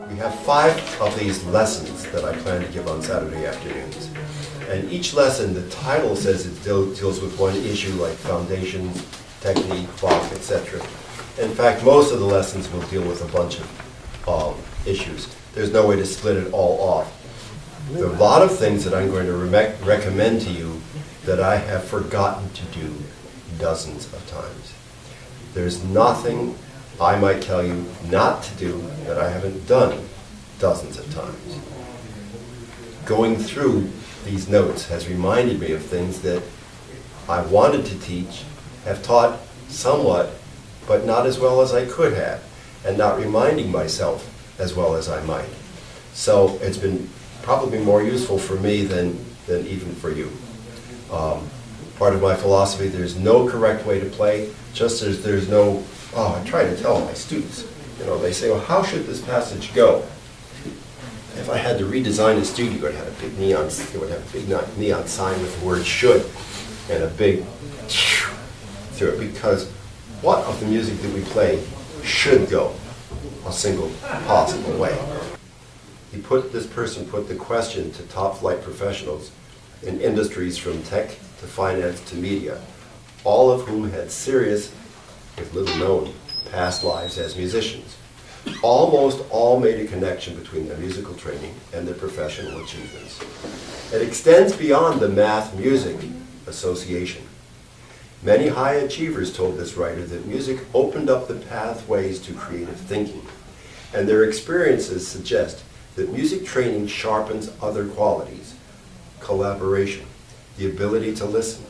We have 5 of these lessons that I plan to give on Saturday afternoons. And each lesson, the title says it deals with one issue like foundations, technique, clock, etc. In fact, most of the lessons will deal with a bunch of issues. There's no way to split it all off. There are a lot of things that I'm going to recommend to you that I have forgotten to do dozens of times. There's nothing I might tell you not to do that I haven't done dozens of times. Going through these notes has reminded me of things that I wanted to teach, have taught somewhat, but not as well as I could have, and not reminding myself as well as I might. So it's been probably more useful for me than even for you. Part of my philosophy, there's no correct way to play, just as there's no, I try to tell my students, they say, well, how should this passage go? If I had to redesign a studio, it would have a big neon sign with the word should and a big through it, because what of the music that we play should go a single possible way? This person put the question to top flight professionals in industries from tech to finance to media, all of whom had serious, if little known, past lives as musicians. Almost all made a connection between their musical training and their professional achievements. It extends beyond the math-music association. Many high achievers told this writer that music opened up the pathways to creative thinking, and their experiences suggest that music training sharpens other qualities: collaboration, the ability to listen,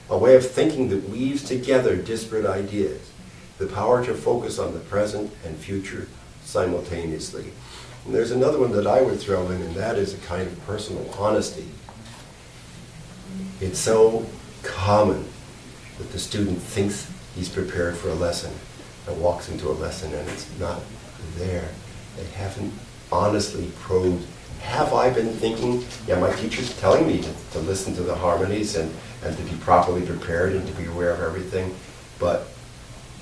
a way of thinking that weaves together disparate ideas, the power to focus on the present and future simultaneously. And there's another one that I would throw in, and that is a kind of personal honesty. It's so common that the student thinks he's prepared for a lesson and walks into a lesson and it's not there. They haven't honestly probed, have I been thinking? Yeah, my teacher's telling me to listen to the harmonies and to be properly prepared and to be aware of everything, but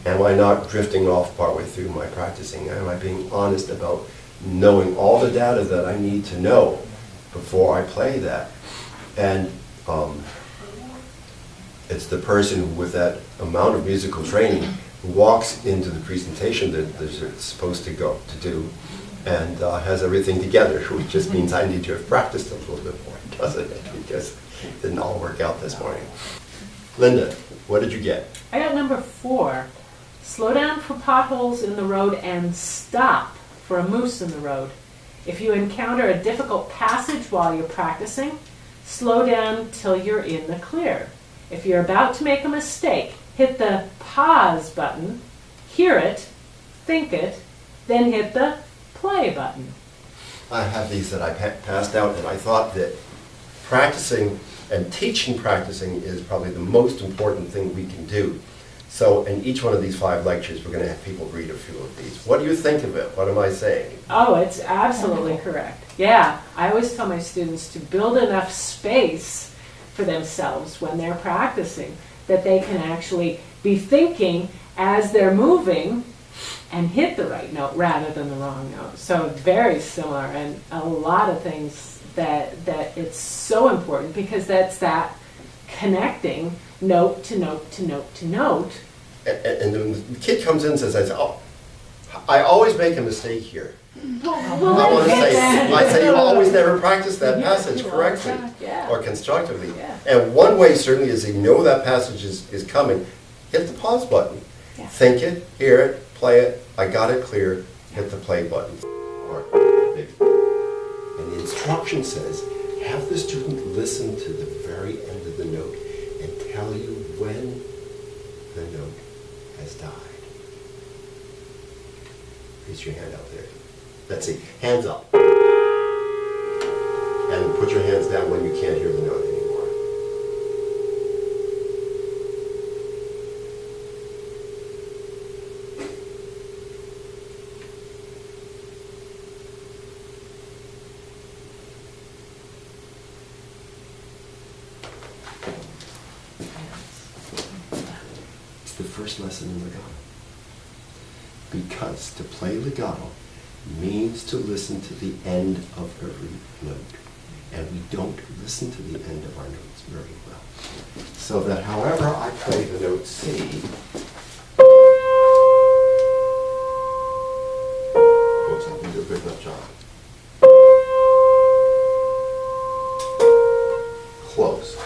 am I not drifting off partway through my practicing? Am I being honest about knowing all the data that I need to know before I play that? And it's the person who, with that amount of musical training, who walks into the presentation that they're supposed to do and has everything together, which just means I need to have practiced a little bit more, doesn't it? Because it didn't all work out this morning. Linda, what did you get? I got number 4. Slow down for potholes in the road and stop for a moose in the road. If you encounter a difficult passage while you're practicing, slow down till you're in the clear. If you're about to make a mistake, hit the pause button, hear it, think it, then hit the play button. I have these that I passed out, and I thought that practicing and teaching practicing is probably the most important thing we can do. So in each one of these 5 lectures, we're going to have people read a few of these. What do you think of it? What am I saying? Oh, it's absolutely correct. Yeah, I always tell my students to build enough space for themselves when they're practicing that they can actually be thinking as they're moving and hit the right note rather than the wrong note. So very similar, and a lot of things that it's so important, because that's that connecting note to note to note to note. And when the kid comes in and says, I always make a mistake here. I say you always never practice that passage correctly or constructively. Yeah. And one way certainly is, if you know that passage is coming, hit the pause button. Yeah. Think it, hear it, play it, I got it clear, hit the play button. And the instruction says, have the student listen to the very end of the note and tell you when the note has died. Raise your hand out there. Let's see, hands up. And put your hands down when you can't hear the note anymore. first lesson in legato? Because to play legato means to listen to the end of every note. And we don't listen to the end of our notes very well. So that however I play the note C, oops, I can do a big enough job. Close.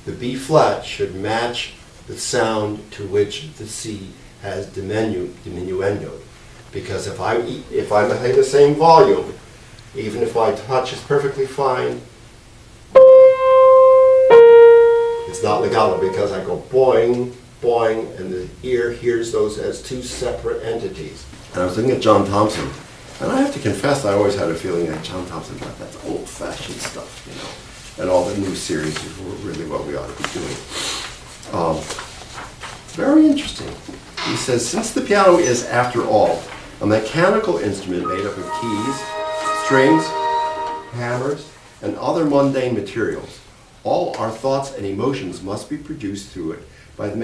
The B flat should match the sound to which the C has diminuendo. Because if I'm playing the same volume, even if my touch is perfectly fine, it's not legato because I go boing, boing, and the ear hears those as two separate entities. And I was looking at John Thompson, and I have to confess I always had a feeling that John Thompson thought that's old-fashioned stuff, you know, and all the new series is really what we ought to be doing. Very interesting. He says, since the piano is, after all, a mechanical instrument made up of keys, strings, hammers, and other mundane materials, all our thoughts and emotions must be produced through it by the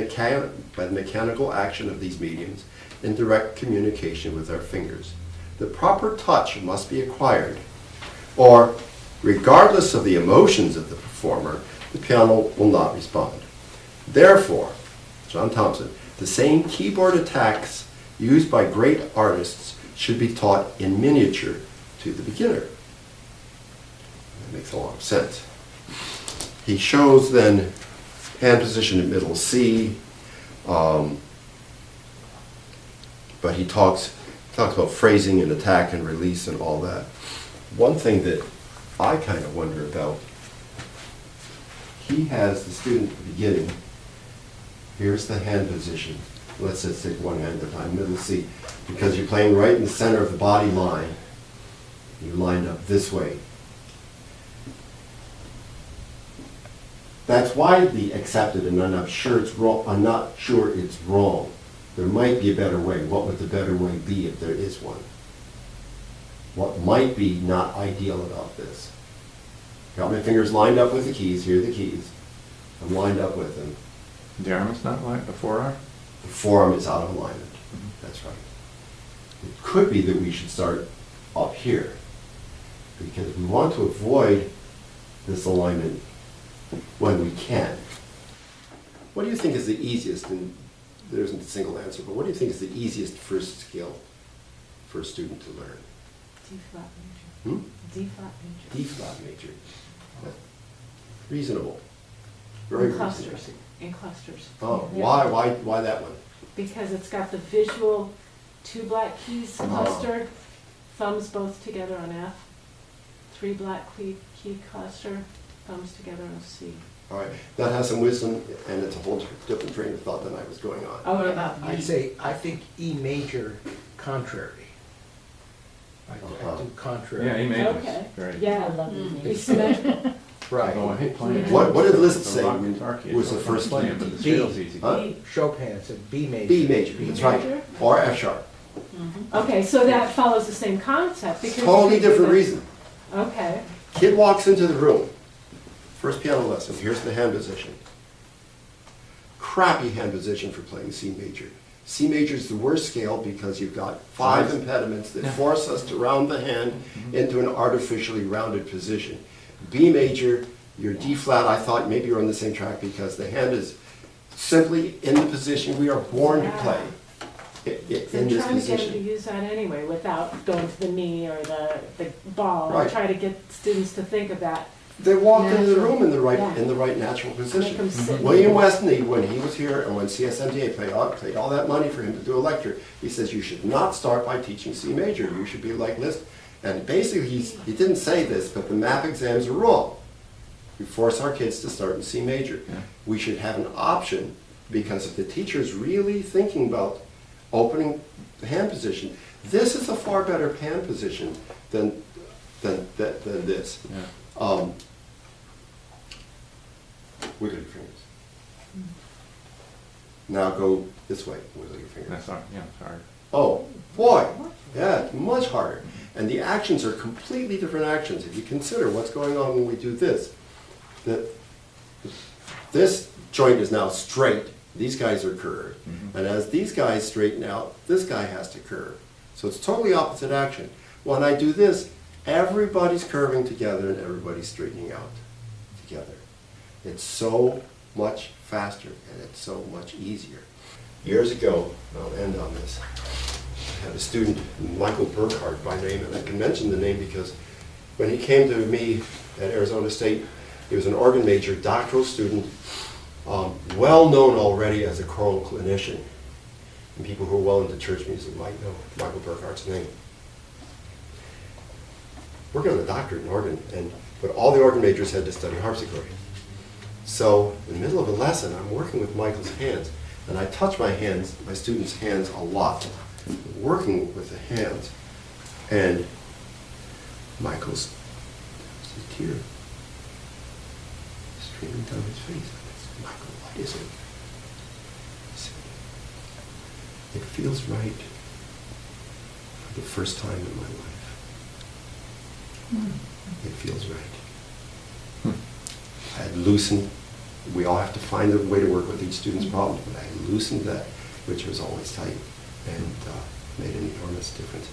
mechanical action of these mediums in direct communication with our fingers. The proper touch must be acquired, or, regardless of the emotions of the performer, the piano will not respond. Therefore, John Thompson, the same keyboard attacks used by great artists should be taught in miniature to the beginner. That makes a lot of sense. He shows then hand position in middle C, but he talks about phrasing and attack and release and all that. One thing that I kind of wonder about, he has the student at the beginning, here's the hand position. Let's just take one hand at a time, middle C, because you're playing right in the center of the body line. You lined up this way. That's widely accepted, and I'm not sure it's wrong. I'm not sure it's wrong. There might be a better way. What would the better way be if there is one? What might be not ideal about this? Got my fingers lined up with the keys. Here are the keys. I'm lined up with them. The arm is not like the forearm? The forearm is out of alignment. That's right. It could be that we should start up here because we want to avoid this alignment when we can. What do you think is the easiest, and there isn't a single answer, but what do you think is the easiest first skill for a student to learn? D flat major. D flat major. D flat major. That's reasonable. Very In clusters. reasonable. In clusters. Oh, Yeah. why that one? Because it's got the visual two black keys cluster, thumbs both together on F, three black key cluster, thumbs together on C. All right, that has some wisdom, and it's a whole different train of thought than I was going on. Oh, What yeah. about B? I think E major contrary. I do contrary. Yeah, E major Okay. is great. Yeah. I love these It's names. symmetrical. Right. Although I hate playing. What did Liszt The say rock guitar kid. was the It's fun first playing, key? but the B. scale's easy. Huh? Chopin said B major. B major, that's right, major? or F sharp. Okay, so that follows the same concept because Totally you do different the- reason. Okay. Kid walks into the room, first piano lesson, here's the hand position. Crappy hand position for playing C major. C major is the worst scale because you've got five impediments that force us to round the hand into an artificially rounded position. B major, your D flat, I thought maybe you're on the same track because the hand is simply in the position we are born to play. So In I'm this trying to get them to position. use that anyway without going to the knee or the ball. I Right. try to get students to think of that. They walked into the Natural. room in the Yeah. right natural Make position. them sit. William Westney, when he was here and when CSMTA paid all that money for him to do a lecture, he says you should not start by teaching C major. You should be like Liszt. And basically, he didn't say this, but the MAP exams are wrong. We force our kids to start in C major. Yeah. We should have an option because if the teacher is really thinking about opening the hand position, this is a far better hand position than this. Yeah. Wiggle your fingers. Now go this way, wiggle your fingers. That's hard. Yeah, it's hard. Oh, boy, yeah, it's much harder. And the actions are completely different actions. If you consider what's going on when we do this, that this joint is now straight, These guys are curved. And as these guys straighten out, this guy has to curve. So it's totally opposite action. When I do this, everybody's curving together and everybody's straightening out together. It's so much faster and it's so much easier. Years ago, I'll end on this, I had a student, Michael Burkhardt by name, and I can mention the name because when he came to me at Arizona State, he was an organ major, doctoral student, well known already as a choral clinician. And people who are well into church music might know Michael Burkhardt's name. Working on a doctorate in organ, but all the organ majors had to study harpsichord. So in the middle of a lesson, I'm working with Michael's hands, and I touch my hands, my students' hands a lot, working with the hands, and Michael's a tear streaming down his face. I said, Michael, what is it? He said, it feels right for the first time in my life. It feels right. I had loosened, we all have to find a way to work with each student's problems, but I loosened that, which was always tight, and made an enormous difference.